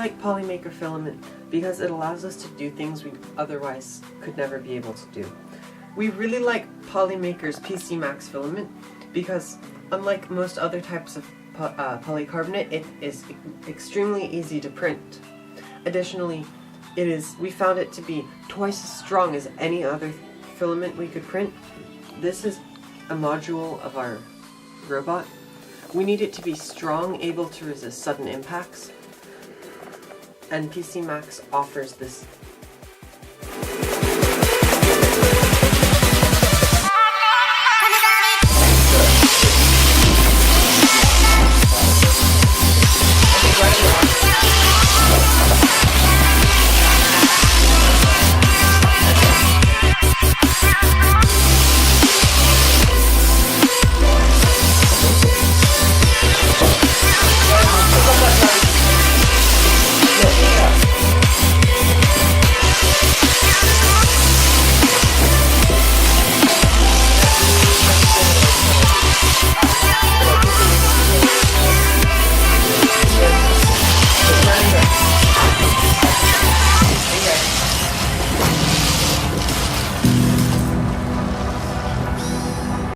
like Polymaker filament because it allows us to do things we otherwise could never be able to do. We really like Polymaker's PC Max filament because, unlike most other types of polycarbonate, it is extremely easy to print. Additionally, we found it to be twice as strong as any other filament we could print. This is a module of our robot. We need it to be strong, able to resist sudden impacts, and PC Max offers this